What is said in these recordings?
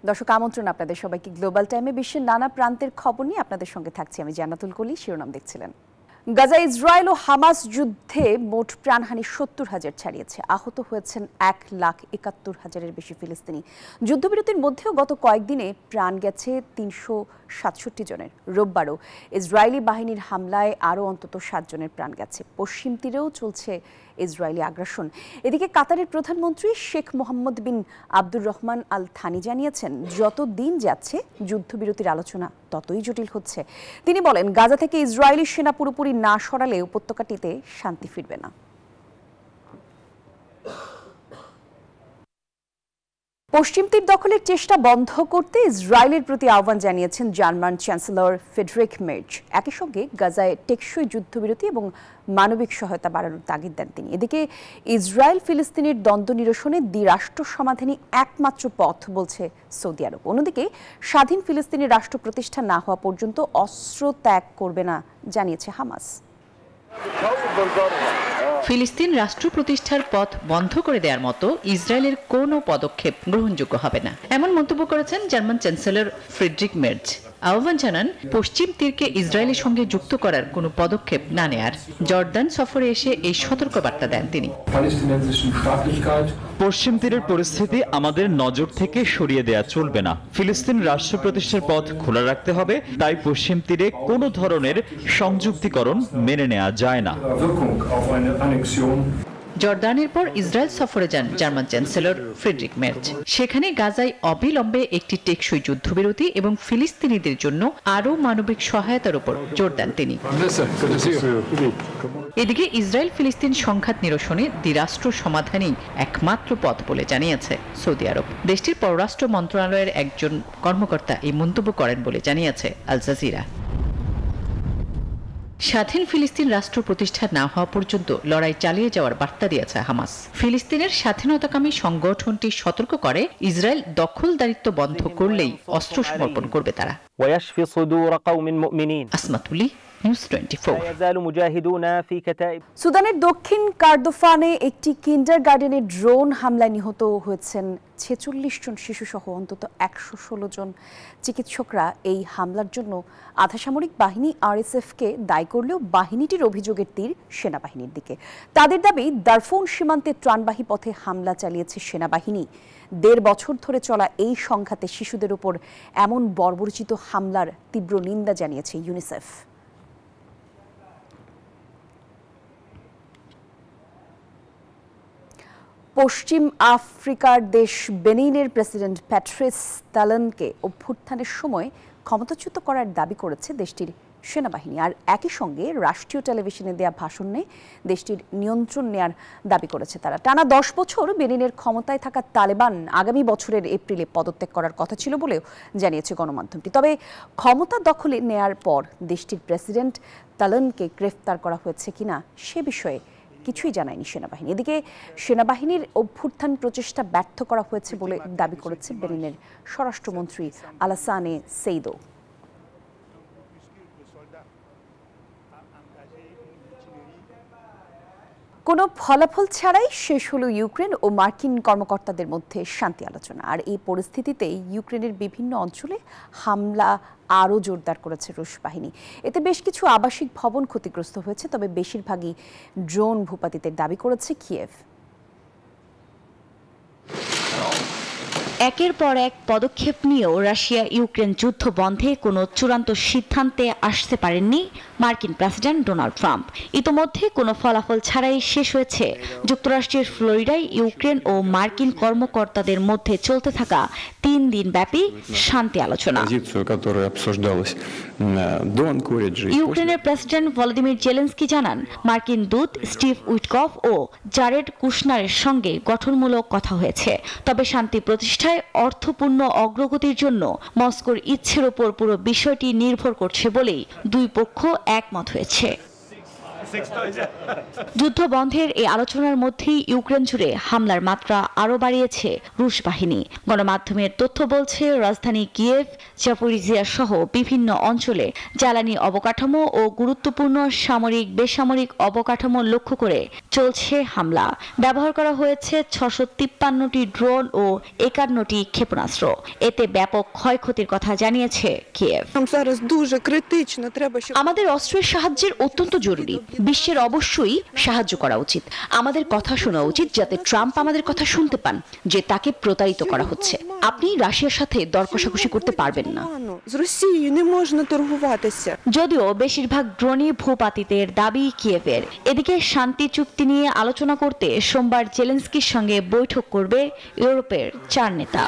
দর্শক আমন্ত্রণ আপনাদের সবাইকে গ্লোবাল টাইমে বিশ্বের নানা প্রান্তের খবর নিয়ে আপনাদের সঙ্গে থাকছি আমি জান্নাতুল কলি। শিরোনাম দেখছিলেন। গাজা ইসরায়েল ও হামাস যুদ্ধে মোট প্রাণহানি ৭০,০০০ ছাড়িয়েছে। আহত হয়েছেন ১,৭১,০০০-এর বেশি ফিলিস্তিনি। যুদ্ধবিরতির মধ্যেও গত কয়েকদিনে প্রাণ গেছে ৩৬৭ জনের। রোববারও ইসরায়েলি বাহিনীর হামলায় আরও অন্তত ৭ জনের প্রাণ গেছে। পশ্চিম তীরেও চলছে ইসরায়েলি আগ্রাসন। এদিকে কাতারের প্রধানমন্ত্রী শেখ মোহাম্মদ বিন আব্দুর রহমান আল থানি জানিয়েছেন, যত দিন যাচ্ছে যুদ্ধবিরতির আলোচনা ততই জটিল হচ্ছে। তিনি বলেন, গাজা থেকে ইসরায়েলি সেনা পুরোপুরি না সরালে উপত্যকাটিতে শান্তি ফিরবে না। পশ্চিম তীর দখলের চেষ্টা বন্ধ করতে ইসরায়েলের প্রতি আহ্বান জানিয়েছেন জার্মান চ্যান্সেলর ফ্রিডরিখ মের্জ। একই সঙ্গে গাজায় টেকসই যুদ্ধবিরতি এবং মানবিক সহায়তা বাড়ানোর তাগিদ দেন তিনি। এদিকে ইসরায়েল ফিলিস্তিনের দ্বন্দ্ব নিরসনে দ্বিরাষ্ট্র সমাধানই একমাত্র পথ বলছে সৌদি আরব। অন্যদিকে স্বাধীন ফিলিস্তিনি রাষ্ট্র প্রতিষ্ঠা না হওয়া পর্যন্ত অস্ত্র ত্যাগ করবে না জানিয়েছে হামাস। ফিলিস্তিন রাষ্ট্র প্রতিষ্ঠার পথ বন্ধ করে দেওয়ার মতো ইসরায়েলের কোনো পদক্ষেপ গ্রহণযোগ্য হবে না, এমন মন্তব্য করেছেন জার্মান চ্যান্সেলর ফ্রিডরিখ মের্জ। আহ্বান জানান পশ্চিম তীরকে ইসরায়েলের সঙ্গে যুক্ত করার কোনো পদক্ষেপ না নেয়ার। জর্দান সফরে এসে এই সতর্কবার্তা দেন তিনি। পশ্চিম তীরের পরিস্থিতি আমাদের নজর থেকে সরিয়ে দেয়া চলবে না। ফিলিস্তিন রাষ্ট্র প্রতিষ্ঠার পথ খোলা রাখতে হবে। তাই পশ্চিম তীরে কোনো ধরনের সংযুক্তিকরণ মেনে নেওয়া যায় না। জর্দানের পর ইসরায়েল সফরে যান জার্মান চ্যান্সেলর ফ্রিডরিখ মের্জ। সেখানে গাজায় অবিলম্বে একটি টেকসই যুদ্ধবিরতি এবং ফিলিস্তিনিদের জন্য আরও মানবিক সহায়তার উপর জোর দেন তিনি। এদিকে ইসরায়েল ফিলিস্তিন সংঘাত নিরসনে দ্বিরাষ্ট্র সমাধানই একমাত্র পথ বলে জানিয়েছে সৌদি আরব। দেশটির পররাষ্ট্র মন্ত্রণালয়ের একজন কর্মকর্তা এই মন্তব্য করেন বলে জানিয়েছে আল জাজিরা। স্বাধীন ফিলিস্তিন রাষ্ট্র প্রতিষ্ঠা না হওয়া পর্যন্ত লড়াই চালিয়ে যাওয়ার বার্তা দিয়েছে হামাস। ফিলিস্তিনের স্বাধীনতাকামী সংগঠনটি সতর্ক করে, ইসরায়েল দখলদারিত্ব বন্ধ করলেই অস্ত্র সমর্পণ করবে তারা। আসমাতুলি, নিউজ 24। সুদানের দক্ষিণ কার্দোফানে একটি কিন্ডারগার্টেনে ড্রোন হামলায় নিহত হয়েছেন 46 জন শিশুসহ অন্তত 116 জন। চিকিৎসকরা এই হামলার জন্য আধাসামরিক বাহিনী আরএসএফকে দায়ী করলেও বাহিনীটির অভিযোগের তীর সেনাবাহিনীর দিকে। তাদের দাবি, দারফুন সীমান্তে ত্রাণবাহী পথে হামলা চালিয়েছে সেনাবাহিনী। 1.5 বছর ধরে চলা এই সংঘাতে শিশুদের উপর এমন বর্বরচিত হামলার তীব্র নিন্দা জানিয়েছে ইউনিসেফ। পশ্চিম আফ্রিকার দেশ বেনিনের প্রেসিডেন্ট প্যাট্রিস তালনকে অভ্যুত্থানের সময় ক্ষমতাচ্যুত করার দাবি করেছে দেশটির সেনাবাহিনী। আর একই সঙ্গে রাষ্ট্রীয় টেলিভিশনে দেয়া ভাষণে দেশটির নিয়ন্ত্রণ নেয়ার দাবি করেছে তারা। টানা 10 বছর বেনিনের ক্ষমতায় থাকা তালেবান আগামী বছরের এপ্রিলে পদত্যাগ করার কথা ছিল বলেও জানিয়েছে গণমাধ্যমটি। তবে ক্ষমতা দখলে নেয়ার পর দেশটির প্রেসিডেন্ট তালনকে গ্রেফতার করা হয়েছে কিনা সে বিষয়ে কিছুই জানায়নি সেনাবাহিনী। এদিকে সেনাবাহিনীর অভ্যুত্থান প্রচেষ্টা ব্যর্থ করা হয়েছে বলে দাবি করেছে বেনিনের স্বরাষ্ট্রমন্ত্রী আলাসানে সেইদো। কোনো ফলাফল ছাড়াই শেষ হলো ইউক্রেন ও মার্কিন কর্মকর্তাদের মধ্যে শান্তি আলোচনা। আর এই পরিস্থিতিতে ইউক্রেনের বিভিন্ন অঞ্চলে হামলা আরও জোরদার করেছে রুশ বাহিনী। এতে বেশ কিছু আবাসিক ভবন ক্ষতিগ্রস্ত হয়েছে, তবে বেশিরভাগই ড্রোন ভূপাতিতের দাবি করেছে কিয়েভ। একের পর এক পদক্ষেপ নিয়েও রাশিয়া ইউক্রেন যুদ্ধ বন্ধে কোনো চূড়ান্ত সিদ্ধান্তে আসতে পারেননি মার্কিন প্রেসিডেন্ট ডোনাল্ড ট্রাম্প। ইতোমধ্যে কোনো ফলাফল ছাড়াই শেষ হয়েছে যুক্তরাষ্ট্রের ফ্লোরিডায় ইউক্রেন ও মার্কিন কর্মকর্তাদের মধ্যে চলতে থাকা 3 দিনব্যাপী শান্তি আলোচনা। ইউক্রেনের প্রেসিডেন্ট ভলোদিমির জেলেনস্কি জানান, মার্কিন দূত স্টিভ উইটকফ ও জারেড কুশনারের সঙ্গে গঠনমূলক কথা হয়েছে। তবে শান্তি প্রতিষ্ঠায় অর্থপূর্ণ অগ্রগতির জন্য মস্কোর ইচ্ছের উপর পুরো বিষয়টি নির্ভর করছে বলেই দুই পক্ষ একমত হয়েছে। যুদ্ধ বন্ধের এই আলোচনার মধ্যেই ইউক্রেন জুড়ে হামলার মাত্রা আরও বাড়িয়েছে রুশ বাহিনী। গণমাধ্যমের তথ্য বলছে, রাজধানী কিয়েভ, জাপোরিজিয়া সহ বিভিন্ন অঞ্চলে জ্বালানি অবকাঠামো ও গুরুত্বপূর্ণ সামরিক বেসামরিক অবকাঠামো লক্ষ্য করে চলছে হামলা। ব্যবহার করা হয়েছে 653টি ড্রোন ও 51টি ক্ষেপণাস্ত্র। এতে ব্যাপক ক্ষয়ক্ষতির কথা জানিয়েছে কিয়েভ। আমাদের অস্ত্রের সাহায্যের অত্যন্ত জরুরি। বিশ্বের অবশ্যই সাহায্য করা উচিত। আমাদের কথা শোনা উচিত, যাতে ট্রাম্প আমাদের কথা শুনতে পান যে তাকে প্রতারিত করা হচ্ছে। আপনি রাশিয়ার সাথে দর কষাকষি করতে পারবেন না। যদিও বেশিরভাগ ড্রোনই ভূপাতিতের দাবি কিয়েভের। এদিকে শান্তি চুক্তি নিয়ে আলোচনা করতে সোমবার জেলেনস্কির সঙ্গে বৈঠক করবে ইউরোপের 4 নেতা।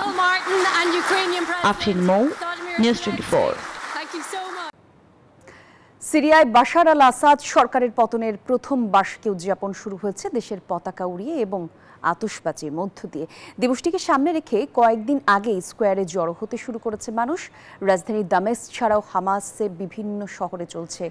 আফরিন মৌ, নিউজ 24। সিরিয়ায় বাশার আল আসাদ সরকারের পতনের প্রথম বার্ষিকী উদযাপন শুরু হয়েছে দেশের পতাকা উড়িয়ে এবং আতশবাজির মধ্য দিয়ে। দিবসটিকে সামনে রেখে কয়েকদিন আগেই স্কোয়ারে জড়ো হতে শুরু করেছে মানুষ। রাজধানী দামেস্ক ছাড়াও হামাসে বিভিন্ন শহরে চলছে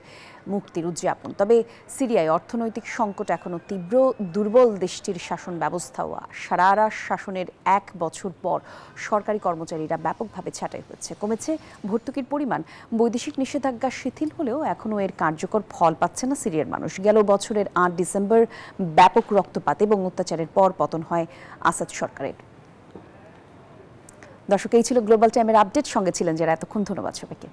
মুক্তির উদযাপন। তবে সিরিয়ায় অর্থনৈতিক সংকট এখনো তীব্র। দুর্বল দেশটির শাসন ব্যবস্থাও সারারা শাসনের 1 বছর পর সরকারি কর্মচারীরা ব্যাপকভাবে ছাঁটাই হয়েছে। কমেছে ভর্তুকির পরিমাণ। বৈদেশিক নিষেধাজ্ঞা শিথিল হলেও এখনও এর কার্যকর ফল পাচ্ছে না সিরিয়ার মানুষ। গেল বছরের 8 ডিসেম্বর ব্যাপক রক্তপাত এবং অত্যাচারের পর পতন হয় আসাদ সরকারের। দর্শক, এই ছিল গ্লোবাল টাইমের আপডেট। সঙ্গে ছিলেন যারা এতক্ষণ। ধন্যবাদ সবাইকে।